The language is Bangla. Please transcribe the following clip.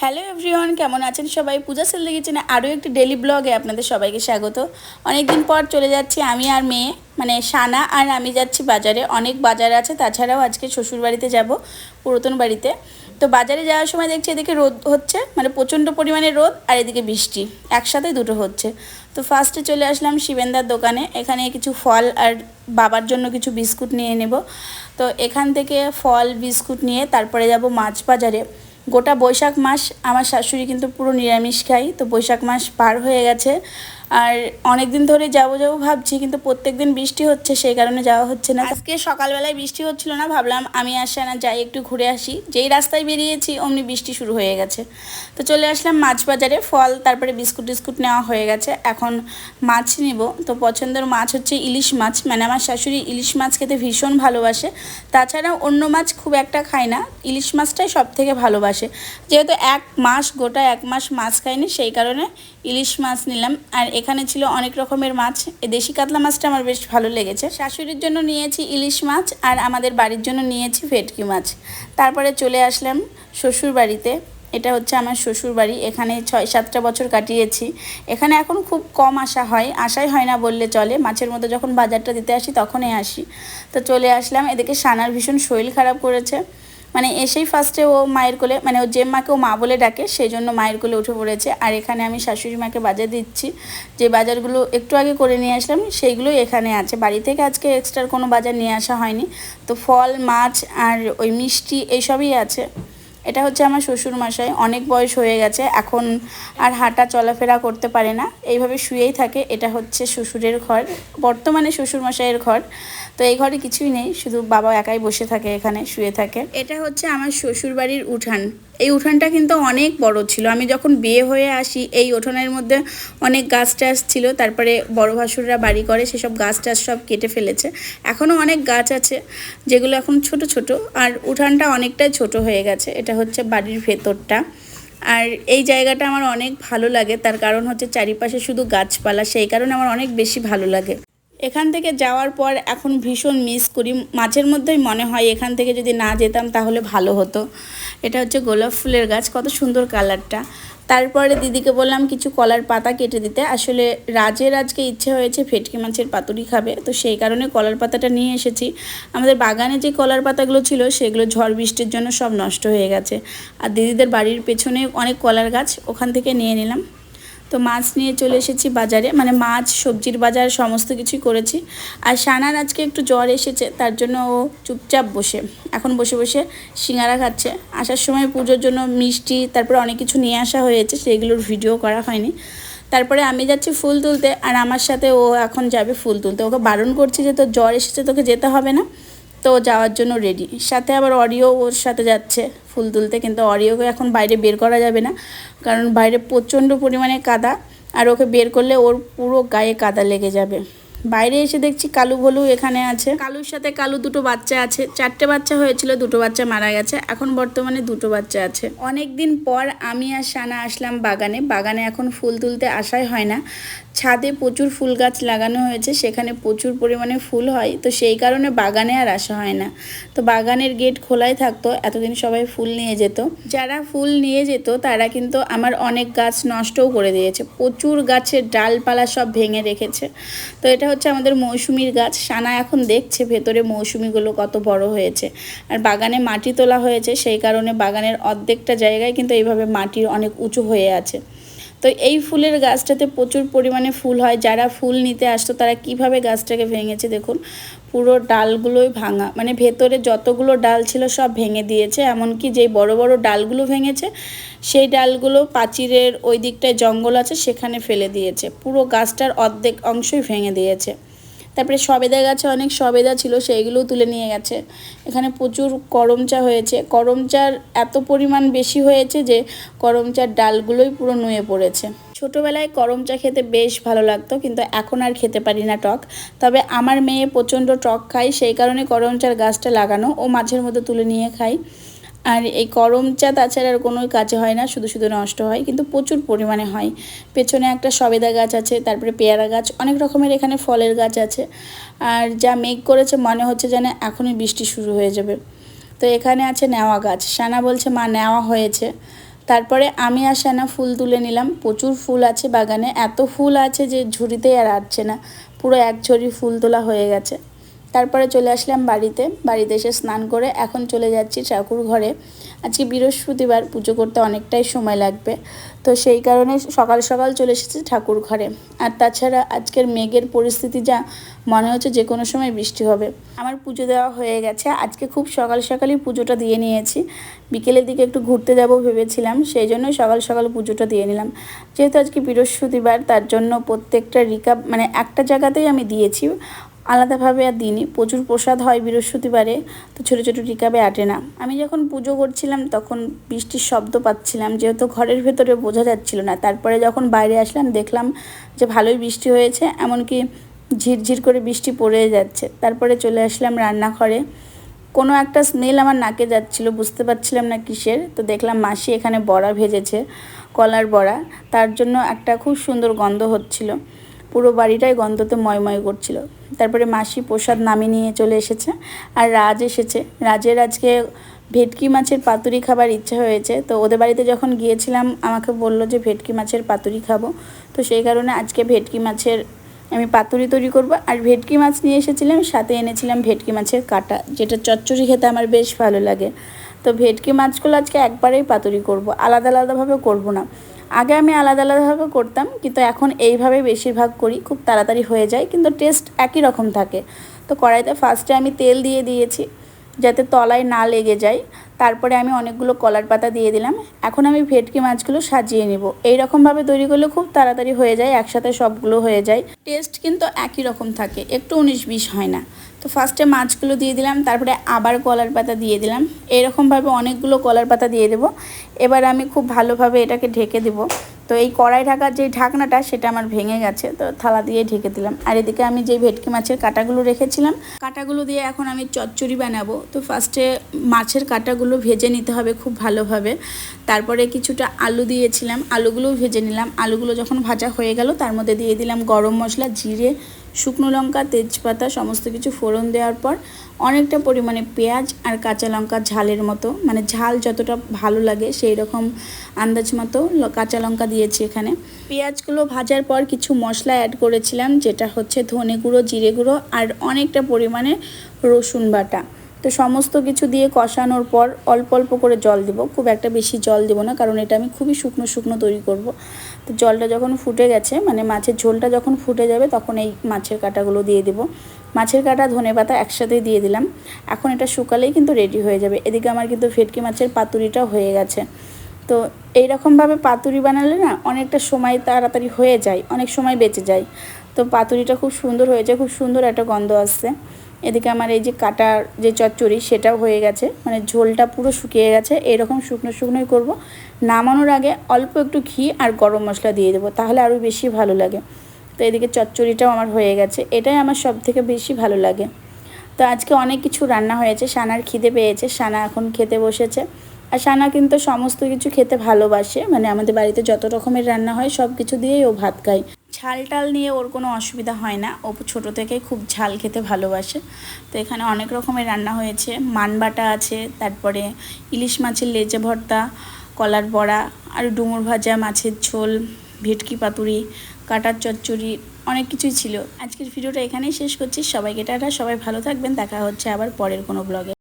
হ্যালো এভরিওয়ান, কেমন আছেন সবাই? পূজা সেলদি কিচেনে আরও একটি ডেলি ব্লগে আপনাদের সবাইকে স্বাগত। অনেক দিন পর চলে যাচ্ছি আমি আর মেয়ে, মানে সানা আর আমি যাচ্ছি বাজারে। অনেক বাজার আছে, তাছাড়াও আজকে শ্বশুর বাড়িতে যাব, পুরাতন বাড়িতে। তো বাজারে যাওয়ার সময় দেখছি এদিকে রোদ হচ্ছে, মানে প্রচণ্ড পরিমাণে রোদ, আর এদিকে বৃষ্টি, একসাথে দুটো হচ্ছে। তো ফার্স্টে চলে আসলাম শিবেন্দার দোকানে। এখানে কিছু ফল আর বাবার জন্য কিছু বিস্কুট নিয়ে নেব। তো এখান থেকে ফল বিস্কুট নিয়ে তারপরে যাব মাছ বাজারে। গোটা বৈশাখ মাস আমার শাশুড়ি কিন্তু পুরো নিরামিষ খাই, তো বৈশাখ মাস পার হয়ে গেছে। আর অনেক দিন ধরে যাবো ভাবছি, কিন্তু প্রত্যেক দিন বৃষ্টি হচ্ছে, সেই কারণে যাওয়া হচ্ছে না। আজকে সকালবেলায় বৃষ্টি হচ্ছিল না, ভাবলাম আমি আর না যাই একটু ঘুরে আসি। যেই রাস্তায় বেরিয়েছি অমনি বৃষ্টি শুরু হয়ে গেছে। তো চলে আসলাম মাছ বাজারে। ফল তারপরে বিস্কুট টিস্কুট নেওয়া হয়ে গেছে, এখন মাছ নিব। তো পছন্দের মাছ হচ্ছে ইলিশ মাছ, মানে আমার শাশুড়ি ইলিশ মাছ খেতে ভীষণ ভালোবাসে। তাছাড়া অন্য মাছ খুব একটা খায় না, ইলিশ মাছটাই সব থেকে ভালোবাসে। যেহেতু গোটা এক মাস মাছ খাইনি, সেই কারণে ইলিশ মাছ নিলাম। আর এখানে ছিল অনেক রকমের মাছ। এই দেশি কাতলা মাছটা আমার বেশ ভালো লেগেছে। শাশুড়ির জন্য নিয়েছি ইলিশ মাছ, আর আমাদের বাড়ির জন্য নিয়েছি ভেটকি মাছ। তারপরে চলে আসলাম শ্বশুর বাড়িতে। এটা হচ্ছে আমার শ্বশুর বাড়ি। এখানে 6-7টা বছর কাটিয়েছি। এখানে এখন খুব কম আসাই হয় না বললে চলে। মাছের মতো যখন বাজারটা দিতে আসি তখনই আসি। তো চলে আসলাম। এদিকে সানার ভীষণ শরীর খারাপ করেছে, মানে এসেই ফার্স্টে ও মায়ের কোলে, মানে ও যে মাকে ও মা বলে ডাকে, সেই জন্য মায়ের কোলে উঠে পড়েছে। আর এখানে আমি শাশুড়ি মাকে বাজার দিচ্ছি। যে বাজারগুলো একটু আগে করে নিয়ে আসলাম সেইগুলোই এখানে আছে। বাড়ি থেকে আজকে এক্সট্রা কোনো বাজার নিয়ে আসা হয়নি। তো ফল, মাছ আর ওই মিষ্টি এইসবই আছে। এটা হচ্ছে আমার শ্বশুর মশাই। অনেক বয়স হয়ে গেছে, এখন আর হাঁটা চলাফেরা করতে পারে না, এইভাবে শুয়েই থাকে। এটা হচ্ছে শ্বশুরের ঘর, বর্তমানে শ্বশুর মশাইয়ের ঘর। তো এই ঘরে কিছুই নেই, শুধু বাবা একাই বসে থাকে, এখানে শুয়ে থাকে। এটা হচ্ছে আমার শ্বশুর বাড়ির উঠান। এই উঠানটা কিন্তু অনেক বড় ছিল। আমি যখন বিয়ে হয়ে আসি এই উঠানের মধ্যে অনেক গাছ টাছ ছিল, তারপরে বড় ভাসুররা বাড়ি করে, সেসব গাছ টাছ সব কেটে ফেলেছে। এখনও অনেক গাছ আছে যেগুলো এখন ছোট ছোট, আর উঠানটা অনেকটাই ছোট হয়ে গেছে। এটা হচ্ছে বাড়ির ভেতরটা। আর এই জায়গাটা আমার অনেক ভালো লাগে, তার কারণ হচ্ছে চারিপাশে শুধু গাছপালা, সেই কারণে আমার অনেক বেশি ভালো লাগে। এখান থেকে যাওয়ার পর এখন ভীষণ মিস করি। মাঝের মধ্যেই মনে হয় এখান থেকে যদি না যেতাম তাহলে ভালো হতো। এটা হচ্ছে গোলাপ ফুলের গাছ, কত সুন্দর কালারটা। তারপরে দিদিকে বললাম কিছু কলার পাতা কেটে দিতে। আসলে রাজের আজকে ইচ্ছে হয়েছে ভেটকি মাছের পাতুরি খাবে, তো সেই কারণে কলার পাতাটা নিয়ে এসেছি। আমাদের বাগানে যে কলার পাতাগুলো ছিল সেগুলো ঝড় বৃষ্টির জন্য সব নষ্ট হয়ে গেছে। আর দিদিদের বাড়ির পেছনে অনেক কলার গাছ, ওখান থেকে নিয়ে নিলাম। তো মাছ নিয়ে চলে এসেছি বাজারে, মানে মাছ সবজির বাজার সমস্ত কিছুই করেছি। আর সানার আজকে একটু জ্বর এসেছে, তার জন্য ও চুপচাপ এখন বসে বসে সিঙ্গারা খাচ্ছে। আসার সময় পুজোর জন্য মিষ্টি তারপরে অনেক কিছু নিয়ে আসা হয়েছে, সেইগুলোর ভিডিও করা হয়নি। তারপরে আমি যাচ্ছি ফুল তুলতে, আর আমার সাথে ও এখন যাবে ফুল তুলতে। ওকে বারণ করছি যে তোর জ্বর এসেছে, তোকে যেতে হবে না। তো যাওয়ার জন্য রেডি। সাথে আবার অরিও ওর সাথে যাচ্ছে ফুল তুলতে, কিন্তু অরিওকে এখন বাইরে বের করা যাবে না, কারণ বাইরে প্রচণ্ড পরিমাণে কাদা, আর ওকে বের করলে ওর পুরো গায়ে কাদা লেগে যাবে। বাইরে এসে দেখছি কালু ভলু এখানে আছে। কালুর সাথে কালু দুটো বাচ্চা আছে। 4টে বাচ্চা হয়েছিল, দুটো বাচ্চা মারা গেছে, এখন বর্তমানে দুটো বাচ্চা আছে। অনেক দিন পর আমি আর সানা আসলাম বাগানে এখন ফুল তুলতে আসাই হয় না। ছাদে প্রচুর ফুল গাছ লাগানো হয়েছে, সেখানে প্রচুর পরিমাণে ফুল হয়, তো সেই কারণে বাগানে আর আসা হয় না। তো বাগানের গেট খোলাই থাকতো, এতদিন সবাই ফুল নিয়ে যেত। যারা ফুল নিয়ে যেত তারা কিন্তু আমার অনেক গাছ নষ্টও করে দিয়েছে, প্রচুর গাছের ডালপালা সব ভেঙে রেখেছে। তো এটা হচ্ছে আমাদের মৌসুমির গাছ। সানা এখন দেখছে ভেতরে মৌসুমিগুলো কত বড় হয়েছে। আর বাগানে মাটি তোলা হয়েছে, সেই কারণে বাগানের অর্ধেকটা জায়গায় কিন্তু এইভাবে মাটির অনেক উঁচু হয়ে আছে। তো এই ফুলের গাছটাতে প্রচুর পরিমাণে ফুল হয়। যারা ফুল নিতে আসতো তারা কিভাবে গাছটাকে ভেঙেছে দেখুন, পুরো ডালগুলোই ভাঙা, মানে ভেতরে যতগুলো ডাল ছিল সব ভেঙে দিয়েছে। এমনকি যেই বড় বড় ডালগুলো ভেঙেছে সেই ডালগুলো প্রাচীরের ওই দিকটায় জঙ্গল আছে সেখানে ফেলে দিয়েছে, পুরো গাছটার অর্ধেক অংশই ভেঙে দিয়েছে। তারপরে সবেদা গাছে অনেক সবেদা ছিল, সেইগুলোও তুলে নিয়ে গেছে। এখানে প্রচুর করমচা হয়েছে। করমচার এত পরিমাণ বেশি হয়েছে যে করমচার ডালগুলোই পুরো নুয়ে পড়েছে। ছোটোবেলায় করমচা খেতে বেশ ভালো লাগতো, কিন্তু এখন আর খেতে পারি না টক। তবে আমার মেয়ে প্রচণ্ড টক খায়, সেই কারণে করমচার গাছটা লাগানো, ও মাঝের মধ্যে তুলে নিয়ে খাই। আর এই করমচা তাছাড়া আর কোনো কাজে হয় না, শুধু শুধু নষ্ট হয়, কিন্তু প্রচুর পরিমাণে হয়। পেছনে একটা সবেদা গাছ আছে, তারপরে পেয়ারা গাছ, অনেক রকমের এখানে ফলের গাছ আছে। আর যা মেঘ করেছে মনে হচ্ছে যেন এখনই বৃষ্টি শুরু হয়ে যাবে। তো এখানে আছে নেওয়া গাছ। সানা বলছে মা নেওয়া হয়েছে। তারপরে আমি আর সানা ফুল তুলে নিলাম। প্রচুর ফুল আছে বাগানে, এত ফুল আছে যে ঝুড়িতেই আর আটছে না, পুরো এক ঝুড়ি ফুল তোলা হয়ে গেছে। তারপরে চলে আসলাম বাড়িতে এসে স্নান করে এখন চলে যাচ্ছি ঠাকুর ঘরে। আজকে বৃহস্পতিবার, পুজো করতে অনেকটাই সময় লাগবে, তো সেই কারণে সকাল সকাল চলে এসেছি ঠাকুর ঘরে। আর তাছাড়া আজকের মেঘের পরিস্থিতি যা, মনে হচ্ছে যে কোনো সময় বৃষ্টি হবে। আমার পুজো দেওয়া হয়ে গেছে, আজকে খুব সকাল সকালই পুজোটা দিয়ে নিয়েছি। বিকেলের দিকে একটু ঘুরতে যাব ভেবেছিলাম, সেই জন্যই সকাল সকাল পুজোটা দিয়ে নিলাম। যেহেতু আজকে বৃহস্পতিবার, তার জন্য প্রত্যেকটা রিকাপ মানে একটা জায়গাতেই আমি দিয়েছি, আলাদাভাবে আর দিইনি। প্রচুর প্রসাদ হয় বৃহস্পতিবারে, তো ছোটো ছোটো রিকাবে আটে না। আমি যখন পুজো করছিলাম তখন বৃষ্টির শব্দ পাচ্ছিলাম, যেহেতু ঘরের ভেতরে বোঝা যাচ্ছিল না। তারপরে যখন বাইরে আসলাম দেখলাম যে ভালোই বৃষ্টি হয়েছে, এমনকি ঝিরঝির করে বৃষ্টি পড়ে যাচ্ছে। তারপরে চলে আসলাম রান্নাঘরে। কোনো একটা স্মেল আমার নাকে যাচ্ছিল, বুঝতে পারছিলাম না কিসের। তো দেখলাম মাসি এখানে বড়া ভেজেছে, কলার বড়া, তার জন্য একটা খুব সুন্দর গন্ধ হচ্ছিল, পুরো বাড়িটাই গন্ধতে ময়ময় করছিল। তারপরে মাসি প্রসাদ নামিয়ে নিয়ে চলে এসেছে, আর রাজ এসেছে। রাজের আজকে ভেটকি মাছের পাতুরি খাবার ইচ্ছা হয়েছে, তো ওদের বাড়িতে যখন গিয়েছিলাম আমাকে বললো যে ভেটকি মাছের পাতুরি খাবো, তো সেই কারণে আজকে ভেটকি মাছের আমি পাতুরি তৈরি করব। আর ভেটকি মাছ নিয়ে এসেছিলাম, সাথে এনেছিলাম ভেটকি মাছের কাটা, যেটা চচ্চড়ি খেতে আমার বেশ ভালো লাগে। তো ভেটকি মাছগুলো আজকে একবারেই পাতুরি করব, আলাদা আলাদাভাবে করব না। আগে আমি আলাদা আলাদাভাবে করতাম, কিন্তু এখন এইভাবে বেশিরভাগ করি, খুব তাড়াতাড়ি হয়ে যায়, কিন্তু টেস্ট একই রকম থাকে। তো কড়াইতে ফার্স্টে আমি তেল দিয়ে দিয়েছি যাতে তলায় না লেগে যায়। তারপরে আমি অনেকগুলো কলার পাতা দিয়ে দিলাম। এখন আমি ভেটকি মাছগুলো সাজিয়ে নেব। এই রকমভাবে তৈরি করলে খুব তাড়াতাড়ি হয়ে যায়, একসাথে সবগুলো হয়ে যায়। টেস্ট কিন্তু একই রকম থাকে, একটু 19-20 হয় না। তো ফার্স্টে মাছগুলো দিয়ে দিলাম, তারপরে আবার কলার পাতা দিয়ে দিলাম। এইরকমভাবে অনেকগুলো কলার পাতা দিয়ে দেবো। এবার আমি খুব ভালোভাবে এটাকে ঢেকে দেবো। তো এই কড়াই ঢাকার যে ঢাকনাটা সেটা আমার ভেঙে গেছে, তো থালা দিয়ে ঢেকে দিলাম। আর এদিকে আমি যে ভেটকি মাছের কাঁটাগুলো রেখেছিলাম, কাঁটাগুলো দিয়ে এখন আমি চচ্চড়ি বানাবো। তো ফার্স্টে মাছের কাঁটাগুলো ভেজে নিতে হবে খুব ভালোভাবে। তারপরে কিছুটা আলু দিয়েছিলাম, আলুগুলোও ভেজে নিলাম। আলুগুলো যখন ভাজা হয়ে গেল তার মধ্যে দিয়ে দিলাম গরম মশলা, জিরে, শুকনো লঙ্কা, তেজপাতা, সমস্ত কিছু ফোড়ন দেওয়ার পর অনেকটা পরিমাণে পেঁয়াজ আর কাঁচা লঙ্কা, ঝালের মতো, মানে ঝাল যতটা ভালো লাগে সেই রকম আন্দাজ মতো কাঁচা লঙ্কা দিয়েছি এখানে। পেঁয়াজগুলো ভাজার পর কিছু মশলা অ্যাড করেছিলাম, যেটা হচ্ছে ধনে গুঁড়ো, জিরে গুঁড়ো আর অনেকটা পরিমাণে রসুন বাটা। তো সমস্ত কিছু দিয়ে কষানোর পর অল্প অল্প করে জল দেবো, খুব একটা বেশি জল দেবো না, কারণ এটা আমি খুবই শুকনো শুকনো তৈরি করব। তো জলটা যখন ফুটে গেছে, মানে মাছের ঝোলটা যখন ফুটে যাবে, তখন এই মাছের কাঁটাগুলো দিয়ে দেবো। মাছের কাঁটা, ধনেপাতা একসাথেই দিয়ে দিলাম। এখন এটা শুকালেই কিন্তু রেডি হয়ে যাবে। এদিকে আমার কিন্তু ভেটকি মাছের পাতুরিটাও হয়ে গেছে। তো এইরকমভাবে পাতুরি বানালে না অনেকটা সময় তাড়াতাড়ি হয়ে যায়, অনেক সময় বেঁচে যায়। তো পাতুরিটা খুব সুন্দর হয়েছে, খুব সুন্দর একটা গন্ধ আসছে। এদিকে আমার এই যে কাটার যে চচ্চড়ি সেটাও হয়ে গেছে, মানে ঝোলটা পুরো শুকিয়ে গেছে। এরকম শুকনো শুকনোই করব। নামানোর আগে অল্প একটু ঘি আর গরম মশলা দিয়ে দেবো, তাহলে আরও বেশি ভালো লাগে। তো এদিকে চচ্চড়িটাও আমার হয়ে গেছে, এটাই আমার সব থেকে বেশি ভালো লাগে। তো আজকে অনেক কিছু রান্না হয়েছে, সানার খিদে পেয়েছে, সানা এখন খেতে বসেছে। আর সানা কিন্তু সমস্ত কিছু খেতে ভালোবাসে, মানে আমাদের বাড়িতে যত রকমের রান্না হয় সব কিছু দিয়েই ও ভাত খায়। ঝাল টাল নিয়ে ওর কোনো অসুবিধা হয় না, ও ছোটো থেকেই খুব ঝাল খেতে ভালোবাসে। তো এখানে অনেক রকমের রান্না হয়েছে, মানবাটা আছে, তারপরে ইলিশ মাছের লেজে ভর্তা, কলার বড়া, আর ডুমুর ভাজা, মাছের ঝোল, ভেটকি পাতুরি, কাটার চচ্চড়ি, অনেক কিছুই ছিল। আজকের ভিডিওটা এখানেই শেষ করছি। সবাইকে টাটা, সবাই ভালো থাকবেন, দেখা হচ্ছে আবার পরের কোনো ব্লগে।